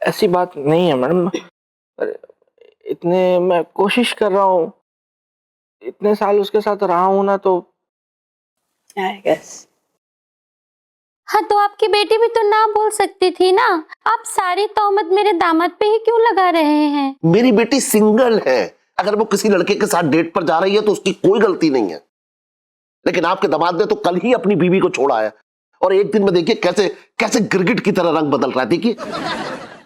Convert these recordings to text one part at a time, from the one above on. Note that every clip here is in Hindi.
ऐसी बात नहीं है मैडम, पर इतने मैं कोशिश कर रहा हूँ, इतने साल उसके साथ रहा हूँ ना, तो I guess. हाँ तो आपकी बेटी भी तो ना बोल सकती थी ना। आप सारी तोहमत मेरे दामाद पे ही क्यों लगा रहे हैं? मेरी बेटी सिंगल है, अगर वो किसी लड़के के साथ डेट पर जा रही है तो उसकी कोई गलती नहीं है। लेकिन आपके दामाद ने तो कल ही अपनी बीवी को छोड़ा है, और एक दिन में देखिए कैसे कैसे गिरगिट की तरह रंग बदल रहा है। देखिए।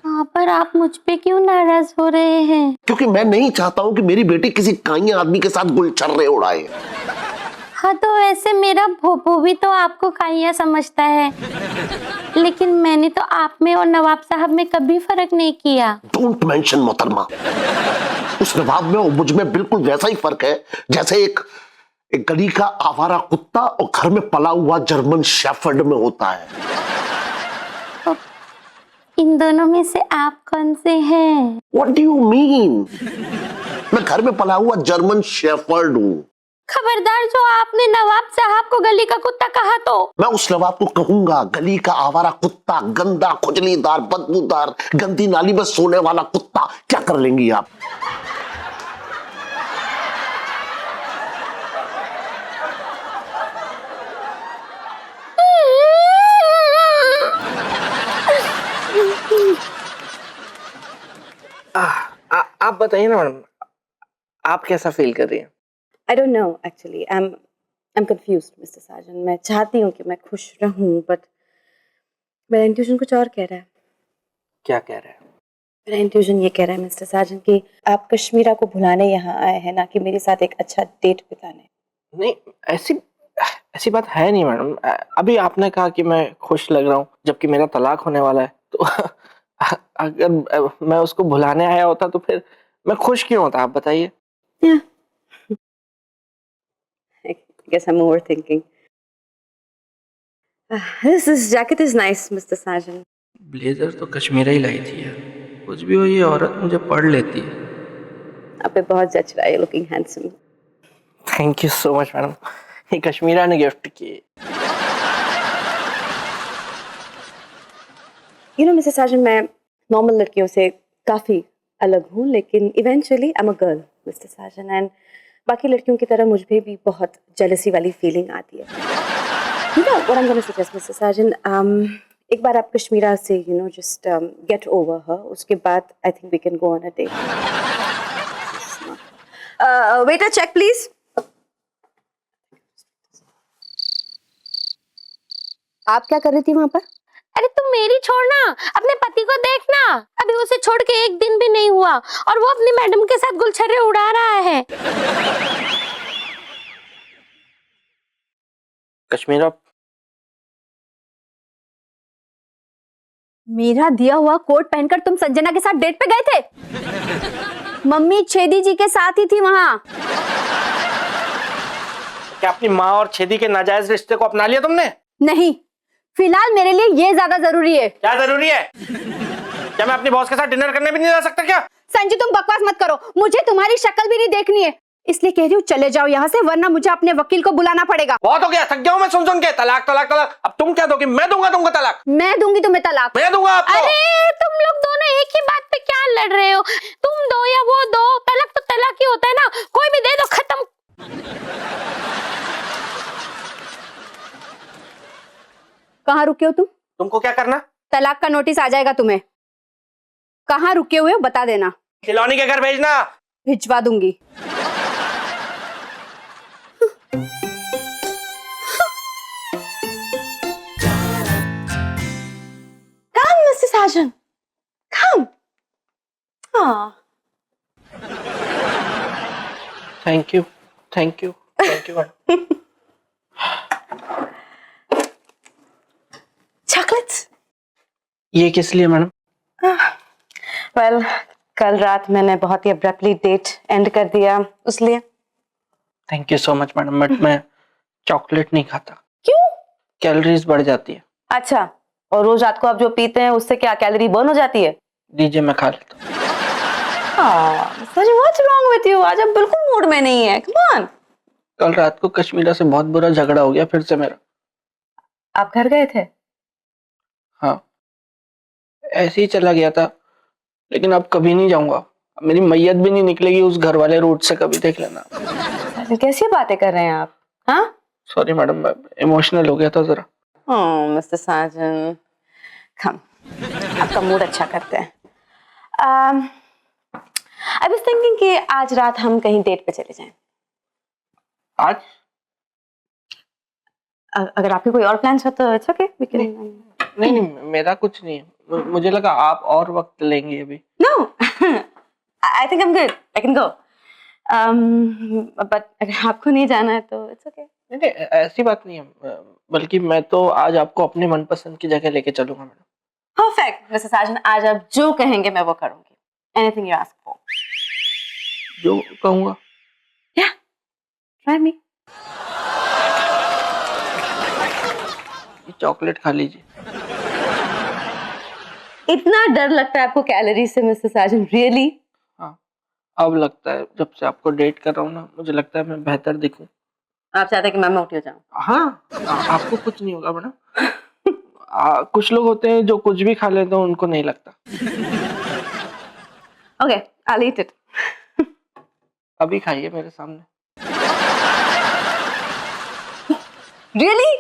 हाँ पर आप मुझ पे क्यों नाराज हो रहे हैं? क्योंकि मैं नहीं चाहता हूं कि मेरी बेटी किसी काइया आदमी के साथ गुलछर्रे उड़ाए। हाँ तो वैसे मेरा भोपू भी तो आपको काइया समझता है, लेकिन मैंने तो आप में और नवाब साहब में कभी फर्क नहीं किया। डोंट मेंशन मोहतरमा। उस नवाब में और मुझ में बिल्कुल वैसा ही फर्क है जैसे एक गली का आवारा कुत्ता और घर में पला हुआ जर्मन शेफर्ड में होता है। तो इन दोनों में से आप कौन से हैं? What do you mean? मैं घर में पला हुआ जर्मन शेफर्ड हूँ। खबरदार जो आपने नवाब साहब को गली का कुत्ता कहा तो। मैं उस नवाब को कहूंगा गली का आवारा कुत्ता, गंदा, खुजलीदार, बदबूदार, गंदी नाली में सोने वाला कुत्ता। क्या कर लेंगी आप? आप बताइए ना मैडम, आप कैसा फील कर रही हैं? I don't know actually. I'm confused, Mr. Sarjan. मैं चाहती हूँ कि मैं खुश रहूँ, but मेरा इंट्यूशन कुछ और कह रहा है। क्या कह रहे हैं? मेरा इंट्यूशन ये कह रहा है मिस्टर साजन कि आप कश्मीरा को भुलाने यहाँ आए हैं, ना कि मेरे साथ एक अच्छा डेट बिताने। नहीं, ऐसी बात है नहीं मैडम। अभी आपने कहा कि मैं खुश लग रहा हूँ, जबकि मेरा तलाक होने वाला है, तो अगर मैं उसको भुलाने आया होता तो फिर मैं खुश क्यों होता, आप बताइए। Yeah. I guess I'm overthinking. This jacket is nice, Mr. Sarjan. Blazer तो कश्मीरा ही लाई थी यार, कुछ भी हो ये औरत मुझे पढ़ लेती है। आप पे बहुत जच रहा है, looking handsome. Thank you so much madam, ये कश्मीरा ने गिफ्ट की। You know, Mr. Sarjan, मैं नॉर्मल लड़कियों से काफी अलग हूँ, लेकिन eventually I'm a girl, Mr. Sarjan, and बाकी लड़कियों की तरह मुझ पे भी बहुत जेलसी वाली फीलिंग आती है। You know what I'm going to suggest, Mr. Sarjan? एक बार आप कश्मीरा से just get over her. उसके बाद I think we can go on a date. Waiter, check please. आप क्या कर रही थी वहाँ पर? अरे तुम मेरी छोड़ना, अपने पति को देखना। अभी उसे छोड़ के एक दिन भी नहीं हुआ और वो अपनी मैडम के साथ गुलछर्रे उड़ा रहा है। कश्मीरा, मेरा दिया हुआ कोट पहनकर तुम संजना के साथ डेट पे गए थे? मम्मी छेदी जी के साथ ही थी वहां। क्या अपनी माँ और छेदी के नाजायज रिश्ते को अपना लिया तुमने? नहीं, फिलहाल मेरे लिए ये ज्यादा जरूरी है। क्या जरूरी है? क्या मैं अपनी बॉस के साथ डिनर करने भी नहीं जा सकता क्या? संजू तुम बकवास मत करो, मुझे तुम्हारी शक्ल भी नहीं देखनी है, इसलिए कह रही हूँ चले जाओ यहाँ से, वरना मुझे अपने वकील को बुलाना पड़ेगा। बहुत हो गया, थक गया हूँ मैं सुन के तलाक तलाक तलाक। अब तुम क्या दोगी? मैं दूंगा तुमको तलाक। मैं दूंगी तुम्हें तलाक। मैं दूंगा आपको। अरे तुम लोग दोनों एक ही बात पे क्या लड़ रहे हो? तुम दो या वो दो, तलाक तो तलाक ही होता है ना, कोई भी दे दो, खत्म। कहाँ रुके हो तुम? तुमको क्या करना? तलाक का नोटिस आ जाएगा तुम्हें। कहाँ रुके हुए हो बता देना। खिलौनी के घर भेजना। भिजवा दूंगी। Come, Mr. Sarjan. Come. Ah. Thank you madam. Chocolates? ये किस लिए मैडम? Well, कल रात मैंने बहुत ही अब्रप्टली डेट एंड कर दिया, उसलिए। Thank you so much madam, but मैं चॉकलेट नहीं खाता। क्यों? कैलोरीज बढ़ जाती है। अच्छा, और रोज रात को आप जो पीते हैं उससे क्या कैलोरी बर्न हो जाती है? दीजिए मैं खा लेता हूँ। Sir, what's wrong with you? आज आप बिल्कुल मूड में नहीं है। Come on. कल रात को कश्मीरा से बहुत बुरा झगड़ा हो गया फिर से मेरा। आप घर गए थे? हाँ, ऐसे ही चला गया था, लेकिन अब कभी नहीं जाऊंगा। अब मेरी मैयत भी नहीं निकलेगी उस घर वाले रोड से, कभी देख लेना। साजन कैसी बातें कर रहे हैं आप? हाँ? सॉरी मैडम, मैं इमोशनल हो गया था जरा। ओह मिस्टर साजन, कम, आपका मूड अच्छा करते हैं। आई वाज थिंकिंग कि आज रात हम कहीं डेट पे चले जाएं। आज? अगर आपके कोई और प्लान्स हो तो इट्स ओके, वी कैन। नहीं नहीं, मेरा कुछ नहीं है। मुझे लगा आप और वक्त लेंगे अभी। No, I think I am good, I can go. But अगर आपको नहीं जाना है तो इट्स ओके। नहीं नहीं, ऐसी बात नहीं है, बल्कि मैं तो आज आपको अपने मनपसंद की जगह लेके चलूंगा मैडम। परफेक्ट मिस्टर साजन, आज आप जो कहेंगे मैं वो करूंगी। Anything you ask for. जो कहूँगा। या, ट्राई मी। ये चॉकलेट खा लीजिए। इतना डर लगता है आपको कैलोरी से मिस्टर साजन, रियली? हाँ, अब लगता है जब से आपको डेट कर रहा हूँ ना, मुझे लगता है मैं बेहतर दिखूं। आप चाहते हैं कि मैं मोटी हो जाऊं? हाँ, आपको कुछ नहीं होगा मैडम। कुछ लोग होते हैं जो कुछ भी खा लेते हैं, उनको नहीं लगता। Okay, I eat it. अभी खाइए मेरे सामने। रियली?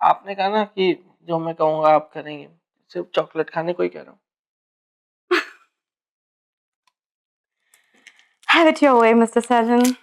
आपने कहा ना कि जो मैं कहूँगा आप करेंगे, सिर्फ चॉकलेट खाने को ही कह रहा हूँ। Have it your way, Mr. Sajan.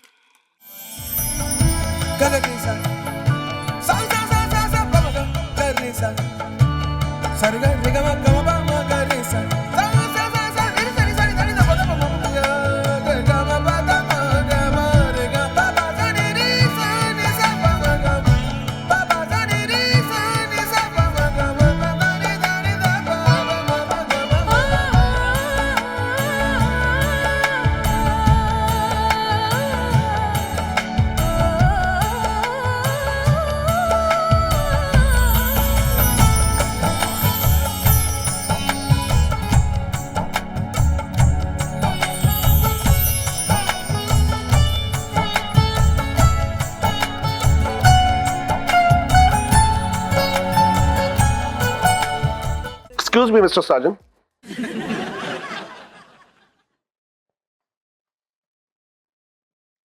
Excuse me mister Sajan,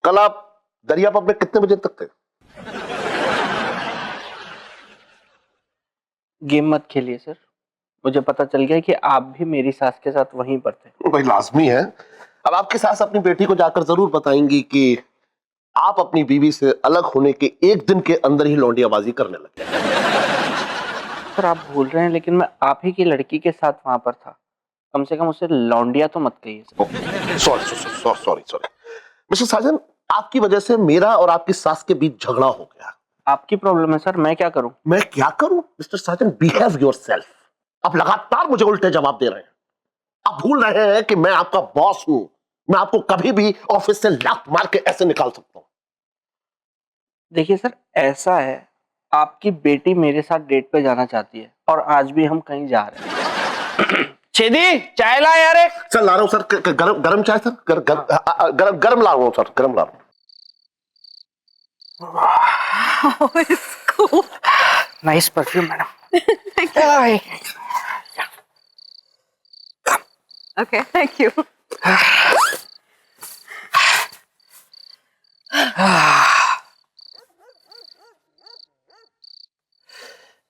कल आप दरिया पब में कितने बजे तक थे? गेम मत खेलिए सर, मुझे पता चल गया कि आप भी मेरी सास के साथ वहीं पर थे। भाई लाजमी है। अब आपकी सास अपनी बेटी को जाकर जरूर बताएंगी कि आप अपनी बीवी से अलग होने के एक दिन के अंदर ही लौंडियाबाजी करने लगे। सर आप भूल रहे हैं, लेकिन मैं आप ही की लड़की के साथ वहां पर था। कम से कम उसे लौंडिया तो मत कहिए सर। सॉरी मिस्टर साजन, आपकी वजह से मेरा और आपकी सास के बीच झगड़ा हो गया। आपकी प्रॉब्लम है सर, मैं क्या करूं? मैं क्या करूं? मिस्टर साजन, बिहेव योरसेल्फ। आप लगातार मुझे उल्टे जवाब दे रहे हैं। आप भूल रहे हैं कि मैं आपका बॉस हूं। मैं आपको कभी भी ऑफिस से लात मार के ऐसे निकाल सकता हूं। देखिए सर, ऐसा है, आपकी बेटी मेरे साथ डेट पे जाना चाहती है और आज भी हम कहीं जा रहे हैं। छेदी चाय ला यार एक। सर ला रहा हूं सर, गरम चाय सर, गरम ला रहा हूं सर, गरम ला रहा हूं। Nice perfume madam. Okay, thank you.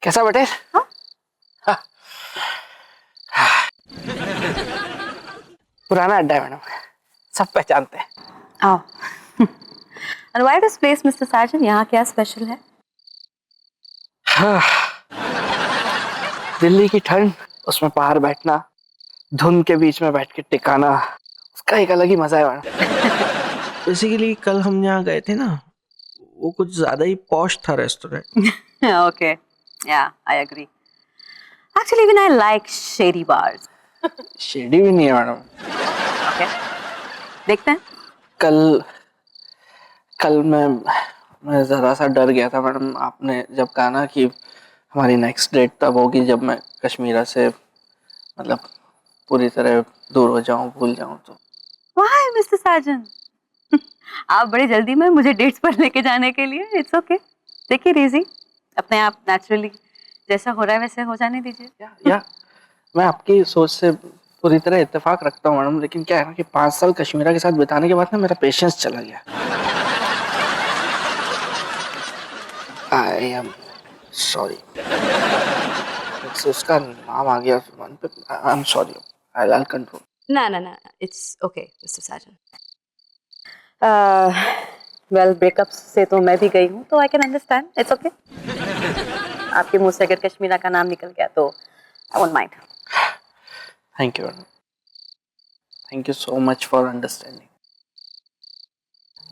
कैसा बेटे? पुराना अड्डा है मैडम, सब पहचानते हैं। Oh. And why this place, Mr. Sajan? यहाँ क्या स्पेशल है? दिल्ली की ठंड, उसमें बाहर बैठना, धुंध के बीच में बैठ के टिकाना, उसका एक अलग ही मजा है मैडम। बेसिकली कल हम यहाँ गए थे ना, वो कुछ ज्यादा ही पॉश था restaurant. Okay, yeah, I agree. Actually, even I like shady bars. Shady भी नहीं है मैडम। Okay, देखते हैं। कल मैं जरा सा डर गया था मैडम। आपने जब कहा ना कि हमारी नेक्स्ट डेट तब होगी जब मैं कश्मीरा से मतलब पूरी तरह दूर हो जाऊं, भूल जाऊं, तो Why, Mr. Sajan? आप बड़ी जल्दी में मुझे डेट्स पर लेके जाने के लिए? It's okay. देखिए रीजी, अपने आप नेचुरली जैसा हो रहा है वैसे हो जाने दीजिए। या मैं आपकी सोच से पूरी तरह इत्तेफाक रखता हूँ मैडम, लेकिन क्या है ना कि 5 साल कश्मीरा के साथ बिताने के बाद ना मेरा पेशेंस चला गया। I am sorry. उसका नाम आ गया जुबान पे। I am sorry. I control. ना, it's okay mister Sajan. Well, breakup से तो मैं भी गई हूँ, तो I can understand, it's okay. आपके मुंह से अगर कश्मीरा का नाम निकल गया तो I won't mind. Thank you madam, thank you so much for understanding.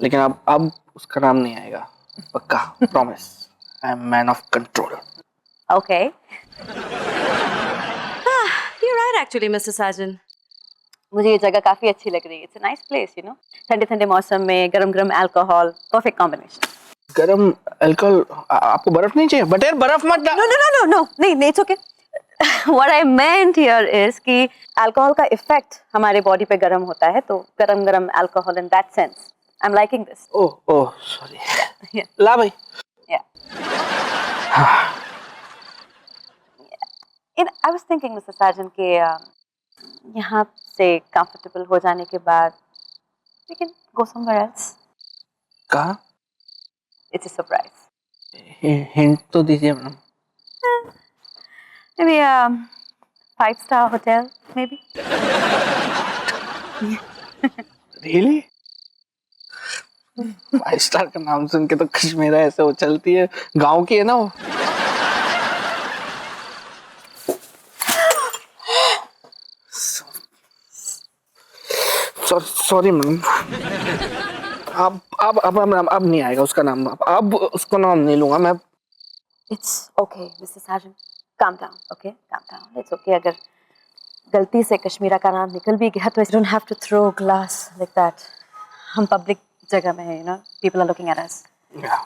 लेकिन अब उसका नाम नहीं आएगा, पक्का, promise. I am man of control. Okay. You right actually mister Sajan. मुझे ये जगह काफी अच्छी लग रही है। It's a nice place, you know. ठंडे ठंडे मौसम में गरम गरम अल्कोहल, परफेक्ट कॉम्बिनेशन। गरम अल्कोहल? आपको बर्फ नहीं चाहिए? बट यार बर्फ मत डाल। No, नहीं, it's okay. What I meant here is कि अल्कोहल का इफेक्ट हमारे बॉडी पे गर्म होता है, तो गरम गरम alcohol in that sense. I'm liking this. Oh sorry. Yeah. ला भाई। Yeah. I was thinking, Mr. Sarjan, कि यहाँ से comfortable हो जाने के बाद we can go somewhere else. कहाँ? It's a surprise. हिंट तो दीजिए madam. Maybe a 5-star hotel, maybe. Really? 5 star का नाम सुन के तो कश्मीरा ऐसे उछलती है। गांव की है ना वो। Sorry madam. अब नहीं आएगा उसका नाम। अब उसका नाम नहीं लूंगा मैं। It's okay, Mr. Sarjan. Calm down, okay? Calm down. It's okay. अगर गलती से कश्मीरा का नाम निकल भी गया तो you don't have to throw glass like that. हम पब्लिक जगह में हैं, you know. People are looking at us. Yeah.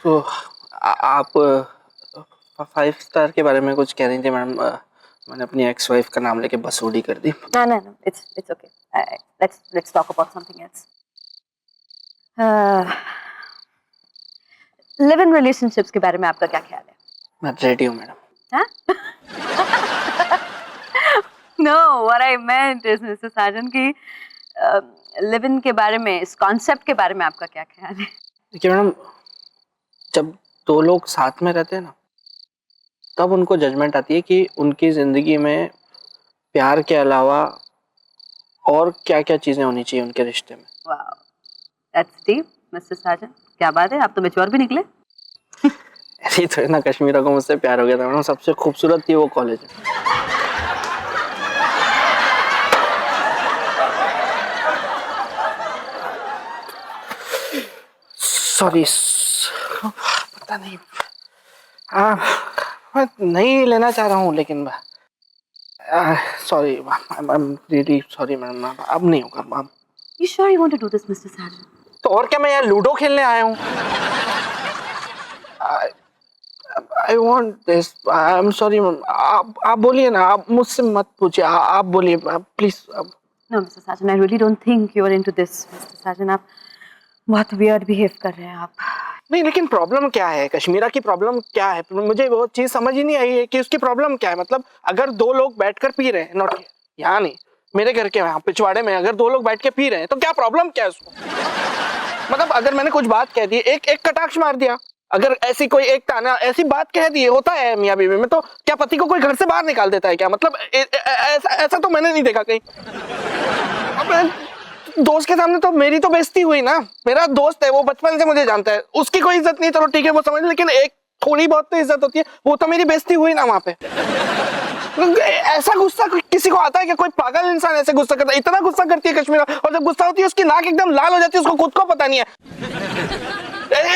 तो आप 5 स्टार के बारे में कुछ कह रही थी मैडम। मैंने अपनी एक्स वाइफ का नाम लेके बस उड़ी कर दी। No. It's okay. Let's talk about something else. Live-in relationships के बारे में आपका क्या ख्याल है? मैं रेडी हूँ मैडम। हाँ? No, what I meant is, Mr. Sarjan, कि live-in के बारे में, इस कॉन्सेप्ट के बारे में आपका क्या ख्याल है? देखिए मैडम, जब 2 लोग साथ में रहते हैं ना, तब उनको जजमेंट आती है कि उनकी जिंदगी में प्यार के अलावा और क्या क्या चीजें होनी चाहिए उनके रिश्ते में। Wow, that's deep, Mr. Sarjan. क्या बात है, आप तो मैच्योर भी निकले। ऐसे ही तो है ना, कश्मीरा को मुझसे प्यार हो गया था मैडम। सबसे खूबसूरत थी वो कॉलेज में। सॉरी, पता नहीं, मैं नहीं लेना चाह रहा हूँ, लेकिन sorry, I am really sorry madam. अब नहीं होगा। You sure you want to do this, Mr. Sarjan? तो और क्या, मैं यहाँ लूडो खेलने आया हूँ। I want this. I am sorry ma'am. आप बोलिए ना, आप मुझसे मत पूछिए, आप बोलिए please. No, Mr. Sarjan, I really don't think you are into this, Mr. Sarjan. आप बहुत weird behave कर रहे हैं आप। नहीं, लेकिन प्रॉब्लम क्या है? कश्मीरा की प्रॉब्लम क्या है? मुझे वो चीज समझ ही नहीं आई है कि उसकी प्रॉब्लम क्या है। मतलब अगर 2 लोग बैठकर पी रहे हैं, नॉट यहाँ नहीं, मेरे घर के यहाँ पिछवाड़े में, अगर 2 लोग बैठ के पी रहे हैं तो क्या प्रॉब्लम क्या है उसको? मतलब अगर मैंने कुछ बात कह दी, एक कटाक्ष मार दिया, अगर ऐसी कोई एक ताना ऐसी बात कह दी, होता है मियाँ बीवी में, तो क्या पति को कोई घर से बाहर निकाल देता है क्या? मतलब ऐसा तो मैंने नहीं देखा कहीं। अब दोस्त के सामने तो मेरी तो बेइज्जती हुई ना। मेरा दोस्त है, वो बचपन से मुझे जानता है, उसकी कोई इज्जत नहीं, चलो ठीक है वो समझ, लेकिन एक थोड़ी बहुत तो इज्जत होती है, वो तो मेरी बेइज्जती हुई ना वहां पे। ऐसा गुस्सा किसी को आता है क्या? कोई पागल इंसान ऐसे गुस्सा करता है? इतना गुस्सा करती है कश्मीरा, और जब गुस्सा होती है उसकी नाक एकदम लाल हो जाती है, उसको खुद को पता नहीं है,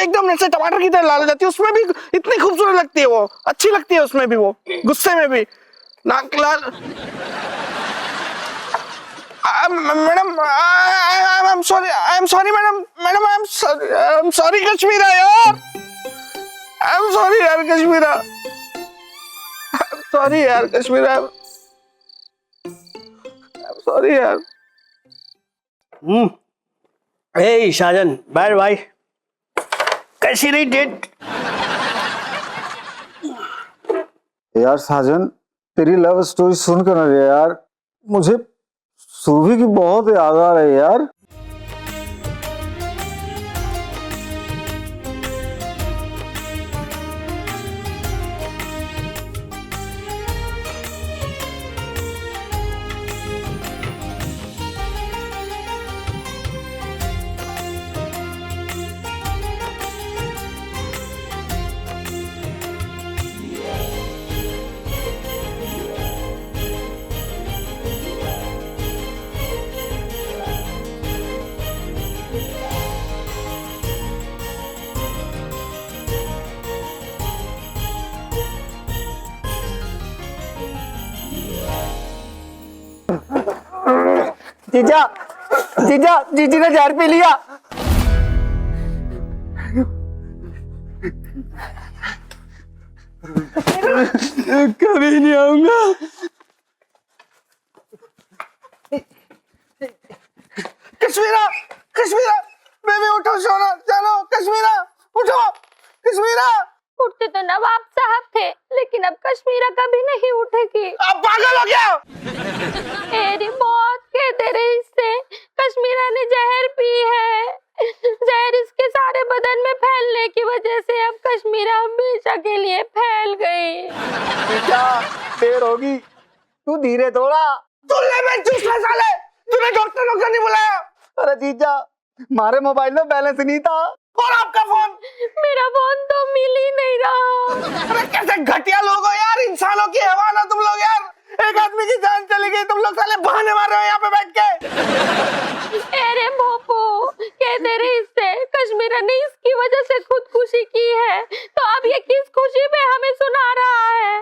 एकदम ऐसे टमाटर की तरह लाल हो जाती है। उसमें भी इतनी खूबसूरत लगती है वो, अच्छी लगती है उसमें भी, वो गुस्से में भी नाक लाल। Madam I am sorry madam, I am sorry Kashmira यार, आई एम सॉरी यार कश्मीरा, सॉरी यार कश्मीरा, सॉरी यार। हे शाहजन, बाय भाई, कैसी रही डेट? यार साजन, तेरी लव स्टोरी सुनकर ना रे यार, मुझे सुरभि की बहुत याद आ रही है यार। जीजा, जीजा, जीजी ने जहर पी लिया। कभी नहीं आऊंगा। कश्मीरा, कश्मीरा, बेबी उठो, सोना, चलो, कश्मीरा, उठो, कश्मीरा। उठते तो नवाब साहब थे, लेकिन अब कश्मीरा कभी नहीं उठेगी। आप पागल हो गया? तेरी मौत कहते रहे इससे, कश्मीरा ने जहर पी है। जहर इसके सारे बदन में फैलने की वजह से अब कश्मीरा हमेशा के लिए फैल गई। जीजा, देर होगी, तू धीरे थोड़ा। साले, तूने डॉक्टर नहीं बुलाया? अरे जीजा, हमारे मोबाइल में बैलेंस नहीं था। और आपका फोन? मेरा फोन तो मिल ही नहीं रहा। अरे कैसे घटिया लोग हो यार, इंसानों की हैवान हो तुम लोग यार। एक आदमी की जान चली गई, तुम लोग साले बहाने मार रहे हो यहाँ पे बैठ के। अरे भोपू, कहते रहे इससे, कश्मीरा ने इसकी वजह से खुदकुशी की है, तो अब ये किस खुशी में हमें सुना रहा है?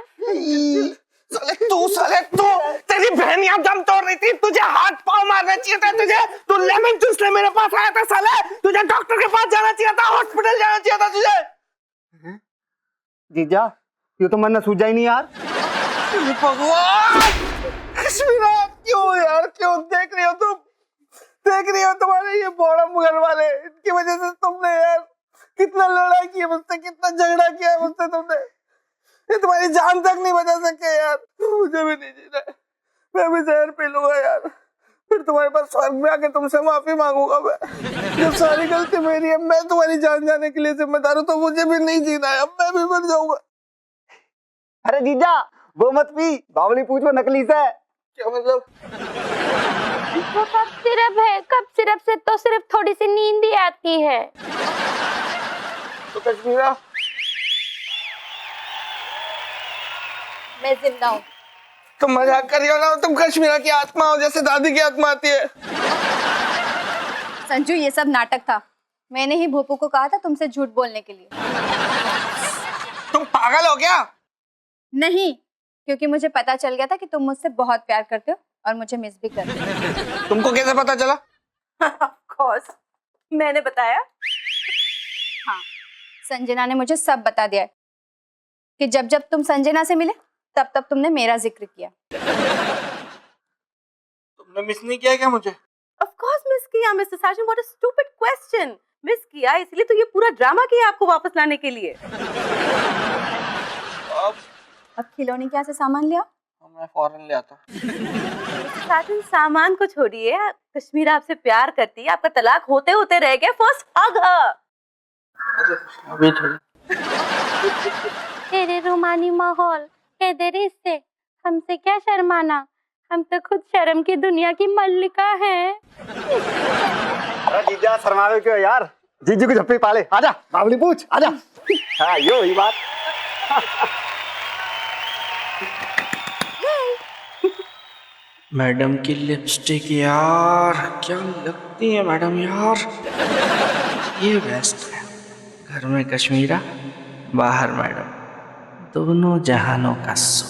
साले तू, तेरी बहन यहाँ दम तोड़ रही थी, तुझे हाथ पाँव मारना चाहिए था तुझे। तू लेमन जूस ले मेरे पास आया था साले, तुझे डॉक्टर के पास जाना चाहिए था, हॉस्पिटल जाना चाहिए था तुझे। जीजा, ये तो मन न सूझा ही नहीं यार। भगवान, कश्मीरा क्यों यार, क्यों देख रही हो तुम? देख रही हो तुम्हारे ये बौड़ा मुगल वाले, इनकी वजह से तुमने यार कितना लड़ाई की मुझसे, कितना झगड़ा किया मुझसे तुमने। ये तुम्हारी जान तक नहीं बचा सके यार। मुझे भी नहीं जीना, मैं भी जहर पी लूंगा यार, फिर तुम्हारे पास स्वर्ग में आके तुमसे माफी मांगूंगा मैं। जब सारी गलती मेरी है, मैं तुम्हारी जान जाने के लिए जिम्मेदार हूँ, तो मुझे भी नहीं जीना है, अब मैं भी मर जाऊंगा। अरे जीजा, वो मत पी, बावली पूछ वो नकली से। क्या मतलब? वो कब सिरप है, कब सिरप से तो सिर्फ थोड़ी सी नींद ही आती है। तो कश्मीरा, मैं जिंदा हूँ। तुम मजाक कर रही हो ना? तुम कश्मीरा की आत्मा हो, जैसे दादी की आत्मा आती है। संजू, ये सब नाटक था। मैंने ही भोपू को कहा था तुमसे झूठ बोलने के लिए। तुम पागल हो क्या? नहीं, क्योंकि मुझे पता चल गया था कि तुम मुझसे बहुत प्यार करते हो और मुझे मिस भी करते हो। तुमको कैसे पता चला? ऑफ कोर्स, मैंने बताया। हाँ, संजना ने मुझे सब बता दिया है कि जब जब तुम संजना से मिले, तब तब तुमने मेरा जिक्र किया। तुमने मिस नहीं किया क्या मुझे? ऑफ कोर्स मिस किया mister Sajan, what a stupid question. Miss किया, इसलिए तो ये पूरा ड्रामा किया आपको वापस लाने के लिए। अब खिलौने क्या से सामान लिया? मैं फौरन ले आता। साजन, सामान को छोड़िए, कश्मीरा आपसे प्यार करती है, आपका तलाक होते होते रह गया। फर्स्ट हग हर। अभी थोड़ी। तेरे रूमानी माहौल, कहते रहे इससे, हमसे क्या शर्माना, हम तो खुद शर्म की दुनिया की मल्लिका हैं। अरे जीजा, शर्मावे क्यों यार, जीजू को झप्पी पाले। आजा बावली पूछ, आजा। हाँ, यो ही बात। मैडम की लिपस्टिक यार, क्या लगती है मैडम यार। ये बेस्ट है, घर में कश्मीरा, बाहर मैडम, दोनों जहानों का सुख।